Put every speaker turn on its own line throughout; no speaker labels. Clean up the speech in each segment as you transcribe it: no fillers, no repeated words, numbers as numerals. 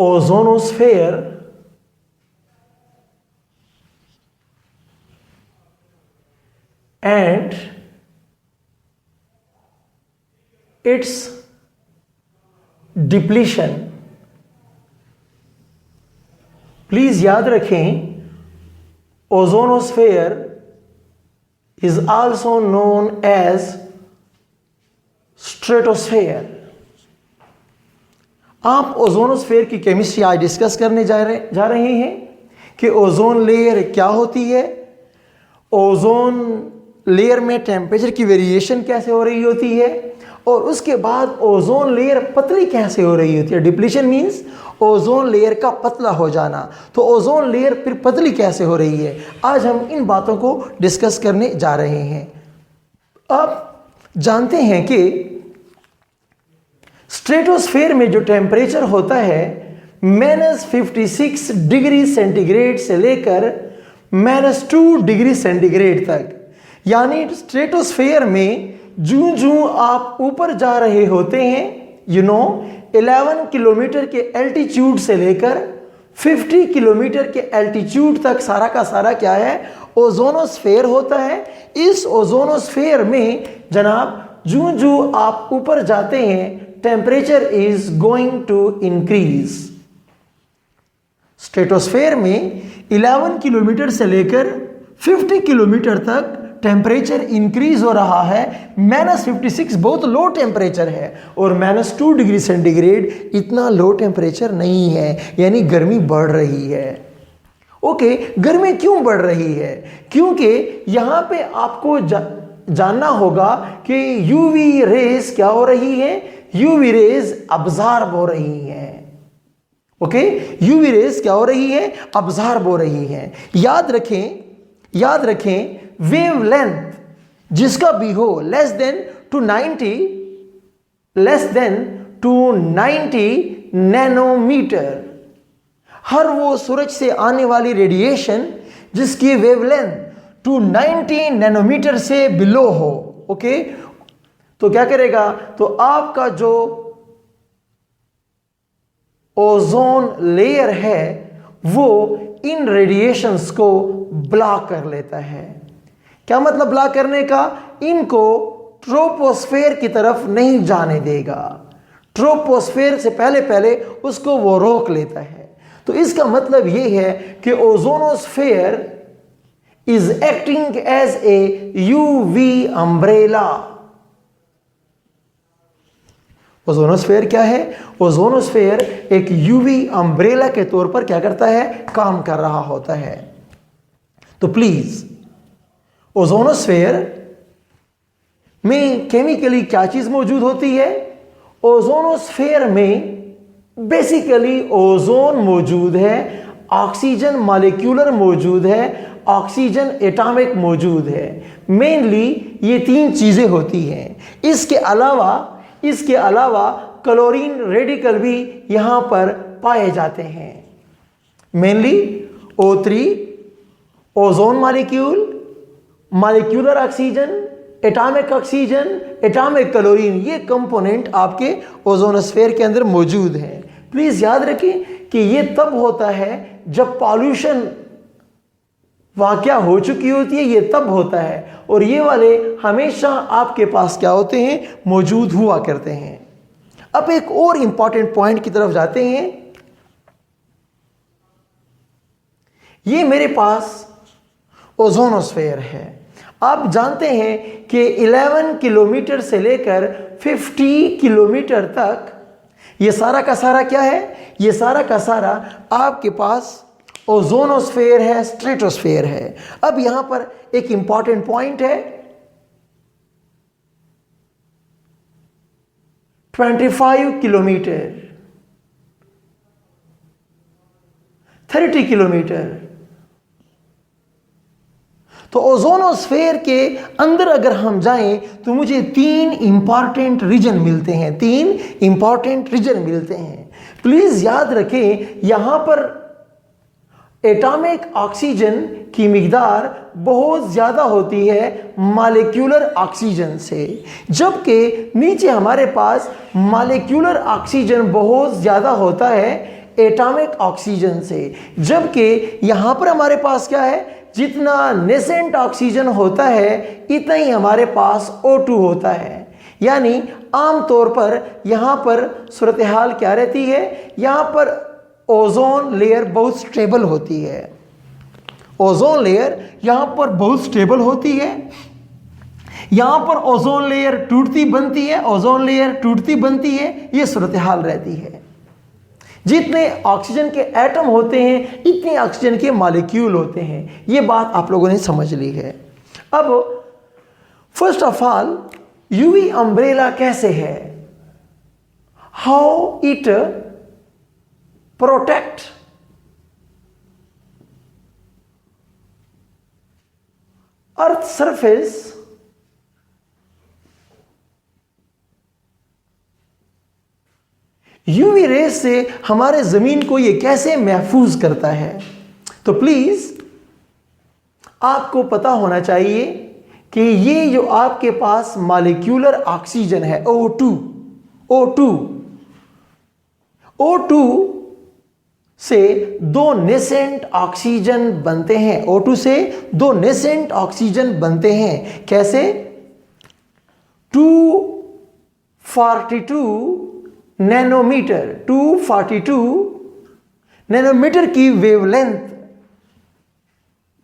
Ozonosphere and its depletion। Please याद रखें, ozonosphere is also known as stratosphere. आप ozonosphere की केमिस्ट्री आज डिस्कस करने जा रहे हैं कि ओजोन लेयर क्या होती है, ओजोन लेयर में टेम्परेचर की वेरिएशन कैसे हो रही होती है, और उसके बाद ओजोन लेयर पतली कैसे हो रही होती है। डिप्लीशन मींस ओजोन लेयर का पतला हो जाना, तो ओजोन लेयर फिर पतली कैसे हो रही है। आज हम इन बातों को डिस्कस करने जा रहे हैं। आप जानते हैं कि स्ट्रेटोस्फेयर में जो टेम्परेचर होता है -56 डिग्री सेंटीग्रेड से लेकर -2 डिग्री सेंटीग्रेड तक, यानी स्ट्रेटोस्फेयर में जूं जूं आप ऊपर जा रहे होते हैं 11 किलोमीटर के एल्टीट्यूड से लेकर 50 किलोमीटर के एल्टीट्यूड तक सारा का सारा क्या है, ओजोनोस्फेयर होता है। इस ओजोनोस्फेयर में जनाब जूं जूं आप ऊपर जाते हैं temperature is going to increase. Stratosphere में 11 किलोमीटर से लेकर 50 किलोमीटर तक टेम्परेचर इंक्रीज हो रहा है। -56 बहुत लो टेम्परेचर है और -2 डिग्री सेंटीग्रेड इतना लो टेम्परेचर नहीं है, यानी गर्मी बढ़ रही है। ओके, गर्मी क्यों बढ़ रही है? क्योंकि यहां पे आपको जानना होगा कि यूवी रेज क्या हो रही है, यूवी रेज अब्जॉर्ब हो रही है। ओके, यूवी रेज क्या हो रही है, अब्जॉर्ब हो रही है। याद रखें वेवलेंथ जिसका भी हो लेस देन टू 90 नैनोमीटर, हर वो सूरज से आने वाली रेडिएशन जिसकी वेवलेंथ 290 नैनोमीटर से बिलो हो, ओके, तो क्या करेगा, तो आपका जो ओजोन लेयर है वो इन रेडिएशंस को ब्लॉक कर लेता है। क्या मतलब ब्लॉक करने का? इनको ट्रोपोस्फेयर की तरफ नहीं जाने देगा, ट्रोपोस्फेयर से पहले उसको वो रोक लेता है। तो इसका मतलब यह है कि ozonosphere is acting as a UV umbrella. Ozonosphere क्या है? ओजोनोस्फेयर एक यूवी अम्ब्रेला के तौर पर क्या करता है, काम कर रहा होता है। तो प्लीज ओजोनोस्फेयर में केमिकली क्या चीज मौजूद होती है? ओजोनोस्फेयर में बेसिकली ओजोन मौजूद है, ऑक्सीजन मॉलिक्यूलर मौजूद है, ऑक्सीजन एटॉमिक मौजूद है। मेनली ये 3 चीजें होती हैं। इसके अलावा क्लोरीन रेडिकल भी यहां पर पाए जाते हैं। Mainly O3, ozone molecular oxygen, atomic chlorine, ये कंपोनेंट आपके ओजोनोस्फेयर के अंदर मौजूद हैं। प्लीज याद रखें कि ये तब होता है जब पॉल्यूशन वाकया हो चुकी होती है, ये तब होता है, और ये वाले हमेशा आपके पास क्या होते हैं, मौजूद हुआ करते हैं। अब एक और इंपॉर्टेंट पॉइंट की तरफ जाते हैं। ये मेरे पास ओजोनोस्फेयर है। आप जानते हैं कि 11 किलोमीटर से लेकर 50 किलोमीटर तक ये सारा का सारा क्या है, ये सारा का सारा आपके पास ओजोनोस्फेयर है, स्ट्रेटोस्फेयर है। अब यहां पर एक इंपॉर्टेंट पॉइंट है, 25 किलोमीटर, 30 किलोमीटर। तो ओजोनोस्फेयर के अंदर अगर हम जाएं तो मुझे 3 इंपॉर्टेंट रीजन मिलते हैं। प्लीज याद रखें, यहां पर एटॉमिक ऑक्सीजन की मिकदार बहुत ज्यादा होती है मॉलिक्यूलर ऑक्सीजन से, जबकि नीचे हमारे पास मॉलिक्यूलर ऑक्सीजन बहुत ज्यादा होता है एटॉमिक ऑक्सीजन से, जबकि यहां पर हमारे पास क्या है, जितना नेसेंट ऑक्सीजन होता है इतना ही हमारे पास O2 होता है। यानी आमतौर पर यहां पर सूरत हाल क्या रहती है, यहां पर ओजोन लेयर बहुत स्टेबल होती है, ओजोन लेयर यहां पर बहुत स्टेबल होती है। यहां पर ओजोन लेयर टूटती बनती है, ओजोन लेयर टूटती बनती है, यह सूरत हाल रहती है। जितने ऑक्सीजन के एटम होते हैं इतने ऑक्सीजन के मॉलिक्यूल होते हैं। यह बात आप लोगों ने समझ ली है। अब first of all UV umbrella कैसे है, how it protect earth surface UV rays से हमारे जमीन को यह कैसे महफूज करता है। तो प्लीज आपको पता होना चाहिए कि ये जो आपके पास मॉलिक्यूलर ऑक्सीजन है O2 से दो नेसेंट ऑक्सीजन बनते हैं, O2 से दो नेसेंट ऑक्सीजन बनते हैं। कैसे? 242 नैनोमीटर, 242 नैनोमीटर की वेवलेंथ,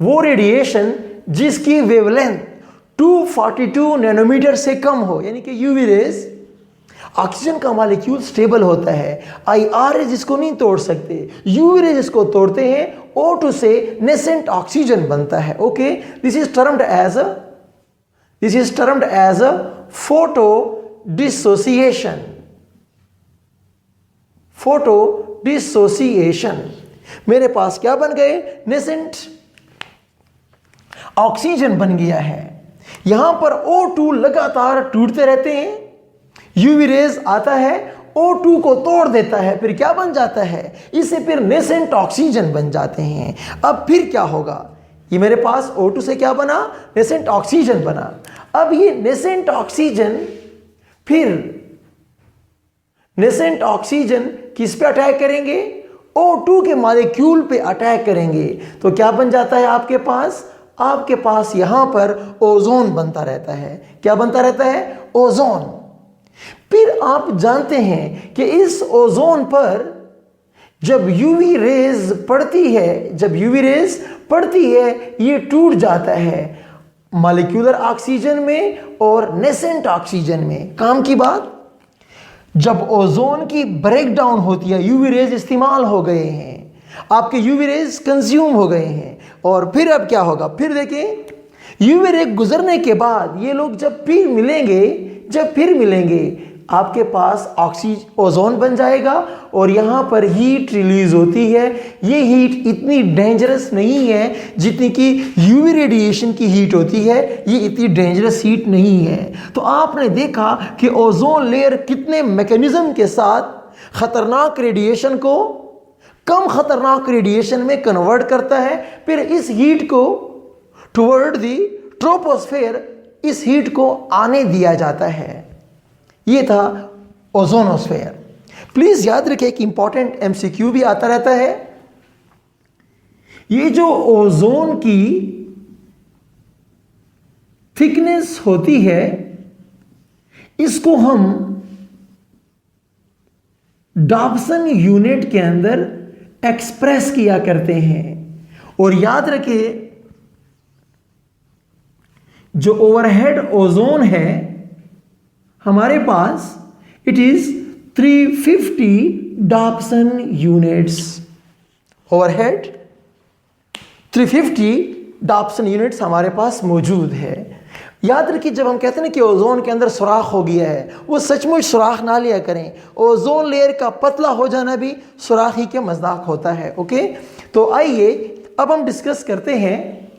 वो रेडिएशन जिसकी वेवलेंथ 242 नैनोमीटर से कम हो, यानी कि यूवी रेज, ऑक्सीजन का मॉलिक्यूल स्टेबल होता है, IR रेज इसको नहीं तोड़ सकते, यूवी रेज इसको तोड़ते हैं, O2 से नेसेंट ऑक्सीजन बनता है। Okay, this is termed as a photo dissociation, photo dissociation. मेरे पास क्या बन गए, नेसेंट ऑक्सीजन बन गया है। यहां पर O2 लगातार टूटते रहते हैं, यूवी रेज आता है, O2 को तोड़ देता है, फिर क्या बन जाता है, इससे फिर नेसेंट ऑक्सीजन बन जाते हैं। अब फिर क्या होगा, ये मेरे पास O2 से क्या बना, नेसेंट ऑक्सीजन बना। अब ये नेसेंट ऑक्सीजन फिर नेसेंट ऑक्सीजन किस पे अटैक करेंगे, O2 के मॉलिक्यूल पे अटैक करेंगे। तो क्या बन जाता है आपके पास यहां पर ओजोन बनता रहता है। क्या बनता रहता है, ओजोन। फिर आप जानते हैं कि इस ओजोन पर जब यूवी रेज पड़ती है ये टूट जाता है मॉलिक्यूलर ऑक्सीजन में और नेसेंट ऑक्सीजन में। काम की बात, जब ओजोन की ब्रेकडाउन होती है, यूवी रेज इस्तेमाल हो गए हैं, आपके यूवी रेज कंज्यूम हो गए हैं, और फिर अब क्या होगा, फिर देखें यूवी रे गुजरने के बाद ये लोग जब फिर मिलेंगे आपके पास ओजोन बन जाएगा, और यहां पर हीट रिलीज होती है। ये हीट इतनी डेंजरस नहीं है जितनी कि यूवी रेडिएशन की हीट होती है, ये इतनी डेंजरस हीट नहीं है। तो आपने देखा कि ओजोन लेयर कितने मैकेनिज्म के साथ खतरनाक रेडिएशन को कम खतरनाक रेडिएशन में कन्वर्ट करता है, फिर इस हीट को टुवर्ड द ट्रोपोस्फेयर, इस हीट को आने दिया जाता है। ये था ओजोनोस्फेयर। प्लीज याद रखें कि इंपॉर्टेंट MCQ भी आता रहता है। ये जो ओजोन की थिकनेस होती है इसको हम डॉप्सन यूनिट के अंदर एक्सप्रेस किया करते हैं। और याद रखें जो ओवरहेड ओजोन है हमारे पास, it is 350 Dobson units. Overhead 350 Dobson units हमारे पास मौजूद है। याद रखिए जब हम कहते हैं कि ओजोन के अंदर सुराख हो गया है, वो सचमुच सुराख ना लिया करें। ओजोन लेयर का पतला हो जाना भी सुराख ही के मजाक होता है। ओके, तो आइए अब हम डिस्कस करते हैं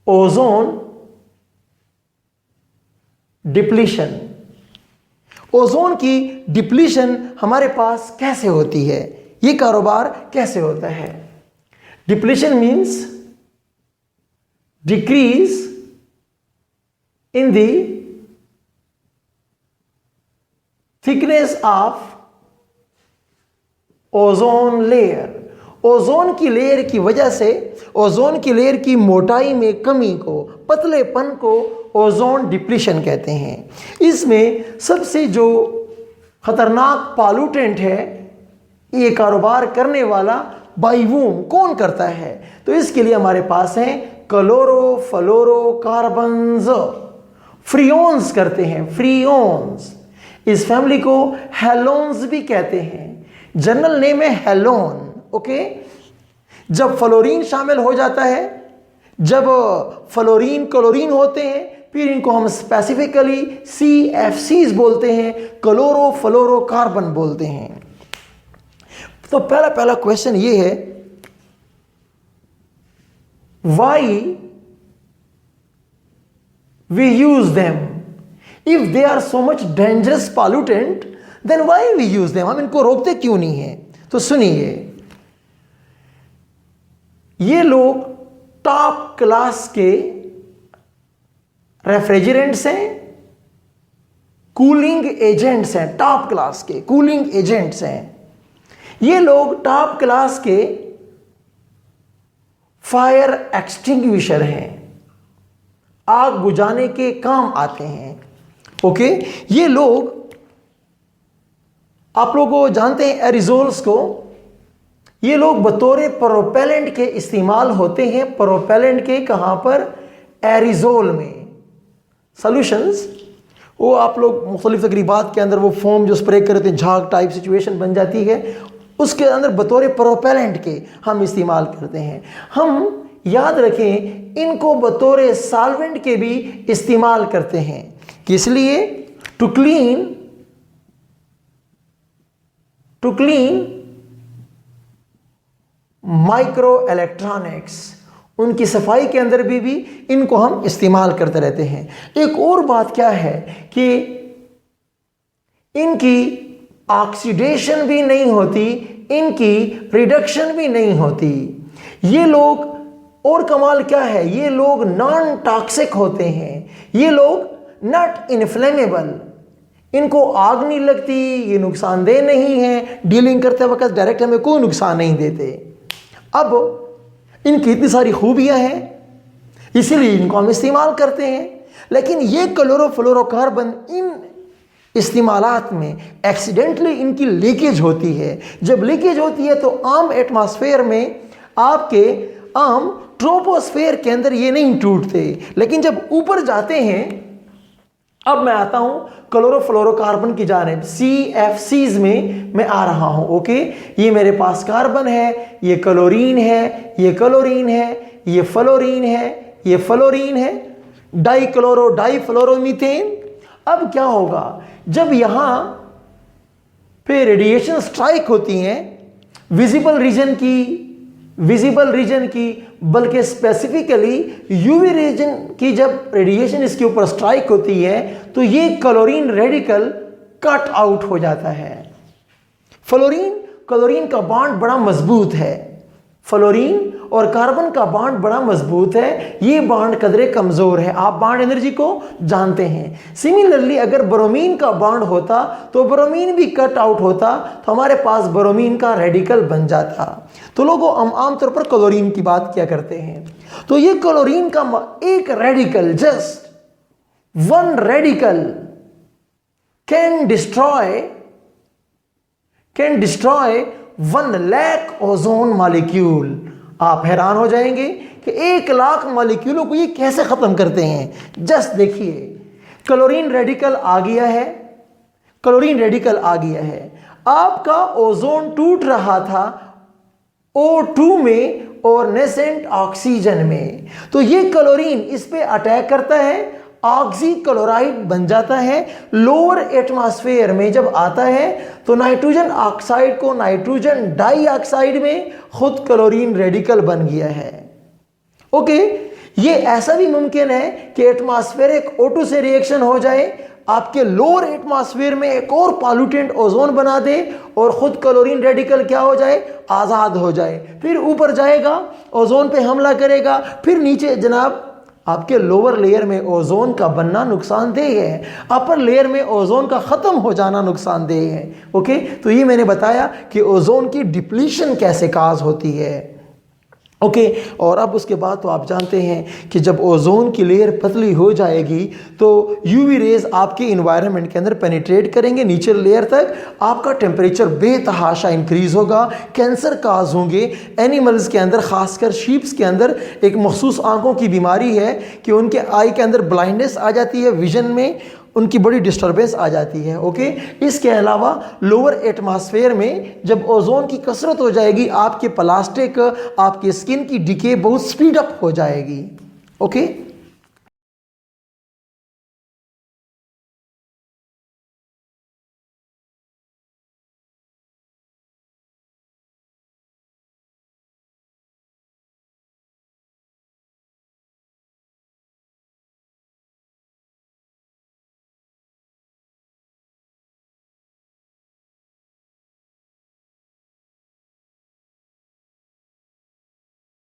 ओजोन डिप्लीशन। ओजोन की डिप्लीशन हमारे पास कैसे होती है, ये कारोबार कैसे होता है। Depletion means decrease in the thickness of ozone layer, ozone की लेयर की वजह से ओजोन की लेयर की मोटाई में कमी को, पतलेपन को ओजोन डिप्लीशन कहते हैं। इसमें सबसे जो खतरनाक पॉल्यूटेंट है, ये कारोबार करने वाला बाइवूम कौन करता है? तो इसके लिए हमारे पास हैं क्लोरोफ्लोरोकार्बन्स, फ्रियोन्स करते हैं, फ्रियोन्स। इस फैमिली को हेलोन्स भी कहते हैं, जनरल नेम है हेलोन। ओके, जब फ्लोरीन शामिल हो जाता है, जब फ्लोरीन क्लोरीन होते हैं, फिर इनको हम स्पेसिफिकली CFCs बोलते हैं, क्लोरोफ्लोरोकार्बन बोलते हैं। तो पहला क्वेश्चन ये है, why we use them? If they are so much dangerous pollutant, then why we use them? हम इनको रोकते क्यों नहीं है? तो सुनिए, ये लोग टॉप क्लास के रेफ्रिजरेंट्स हैं, कूलिंग एजेंट्स हैं, टॉप क्लास के कूलिंग एजेंट्स हैं। ये लोग टॉप क्लास के फायर एक्सटिंग्विशर हैं, आग बुझाने के काम आते हैं। ओके, ये लोग, आप लोग जानते हैं एरिजोल्स को, ये लोग बतौर प्रोपेलेंट के इस्तेमाल होते हैं। प्रोपेलेंट के कहां पर? एरिजोल में सॉल्यूशंस, वो आप लोग मुख्तलिफ तकरीबात के अंदर वो फोम जो स्प्रे करते हैं, झाग टाइप सिचुएशन बन जाती है, उसके अंदर बतौर प्रोपेलेंट के हम इस्तेमाल करते हैं। हम याद रखें, इनको बतौर सॉल्वेंट के भी इस्तेमाल करते हैं। किस लिए? टू क्लीन माइक्रो इलेक्ट्रॉनिक्स, उनकी सफाई के अंदर भी इनको हम इस्तेमाल करते रहते हैं। एक और बात क्या है कि इनकी ऑक्सीडेशन भी नहीं होती, इनकी रिडक्शन भी नहीं होती। ये लोग, और कमाल क्या है, ये लोग नॉन टॉक्सिक होते हैं, ये लोग नॉट इनफ्लेमेबल, इनको आग नहीं लगती, ये नुकसानदेह नहीं है, डीलिंग करते वक्त डायरेक्ट हमें कोई नुकसान नहीं देते। अब इनकी इतनी सारी खूबियां हैं, इसीलिए इनको हम इस्तेमाल करते हैं। लेकिन ये क्लोरोफ्लोरोकार्बन इन इस्तेमालात में एक्सीडेंटली इनकी लीकेज होती है। जब लीकेज होती है तो आम एटमॉस्फेयर में, आपके आम ट्रोपोस्फेयर के अंदर ये नहीं टूटते, लेकिन जब ऊपर जाते हैं, अब मैं आता हूं क्लोरोफ्लोरोकार्बन की जानिब, CFCs में मैं आ रहा हूं। ओके, ये मेरे पास कार्बन है, ये क्लोरीन है, ये क्लोरीन है, ये फ्लोरीन है, ये फ्लोरीन है, डाइफ्लोरोमीथेन। अब क्या होगा, जब यहां पे रेडिएशन स्ट्राइक होती हैं विजिबल रीजन की, बल्कि स्पेसिफिकली यूवी रीजन की, जब रेडिएशन इसके ऊपर स्ट्राइक होती है तो ये क्लोरीन रेडिकल कट आउट हो जाता है। क्लोरीन का बॉन्ड बड़ा मजबूत है, फ्लोरीन और कार्बन का बॉन्ड बड़ा मजबूत है, ये बॉन्ड कदरे कमजोर है। आप बॉन्ड एनर्जी को जानते हैं। सिमिलरली अगर ब्रोमीन का बॉन्ड होता तो ब्रोमीन भी कट आउट होता, तो हमारे पास ब्रोमीन का रेडिकल बन जाता। तो लोगों हम आमतौर पर क्लोरीन की बात किया करते हैं। तो ये क्लोरीन का एक radical, just one radical can destroy 1 lakh ozone molecule. आप हैरान हो जाएंगे कि 1 लाख मॉलिक्यूलों को ये कैसे खत्म करते हैं। जस्ट देखिए, क्लोरीन रेडिकल आ गया है, आपका ओजोन टूट रहा था O2 में और नेसेंट ऑक्सीजन में, तो ये क्लोरीन इस पे अटैक करता है, ऑक्सी क्लोराइड बन जाता है। लोअर एटमॉस्फेयर में जब आता है तो नाइट्रोजन ऑक्साइड को नाइट्रोजन डाइऑक्साइड में खुद क्लोरीन रेडिकल बन गया है। ओके, ये ऐसा भी मुमकिन है कि एटमॉस्फेरिक O2 से रिएक्शन हो जाए, आपके लोअर एटमॉस्फेयर में एक और पॉल्यूटेंट ओजोन बना दे और खुद क्लोरीन रेडिकल क्या हो जाए, आज़ाद हो जाए। फिर ऊपर जाएगा, ओजोन पे हमला करेगा, फिर नीचे जनाब आपके लोअर लेयर में ओजोन का बनना नुकसानदेह है, अपर लेयर में ओजोन का ख़त्म हो जाना नुकसानदेह है। ओके, तो ये मैंने बताया कि ओजोन की डिप्लीशन कैसे काज होती है। ओके, और अब उसके बाद तो आप जानते हैं कि जब ओजोन की लेयर पतली हो जाएगी तो यूवी रेज आपके इन्वायरमेंट के अंदर पेनिट्रेट करेंगे नीचे लेयर तक, आपका टेम्परेचर बेतहाशा इंक्रीज होगा, कैंसर काज होंगे। एनिमल्स के अंदर, खासकर शीप्स के अंदर एक मखसूस आंखों की बीमारी है कि उनके आई के अंदर ब्लाइंडनेस आ जाती है, विजन में उनकी बड़ी डिस्टर्बेंस आ जाती है। ओके, इसके अलावा लोअर एटमॉस्फेयर में जब ओजोन की कसरत हो जाएगी, आपके प्लास्टिक, आपकी स्किन की डिके बहुत स्पीड अप हो जाएगी। ओके।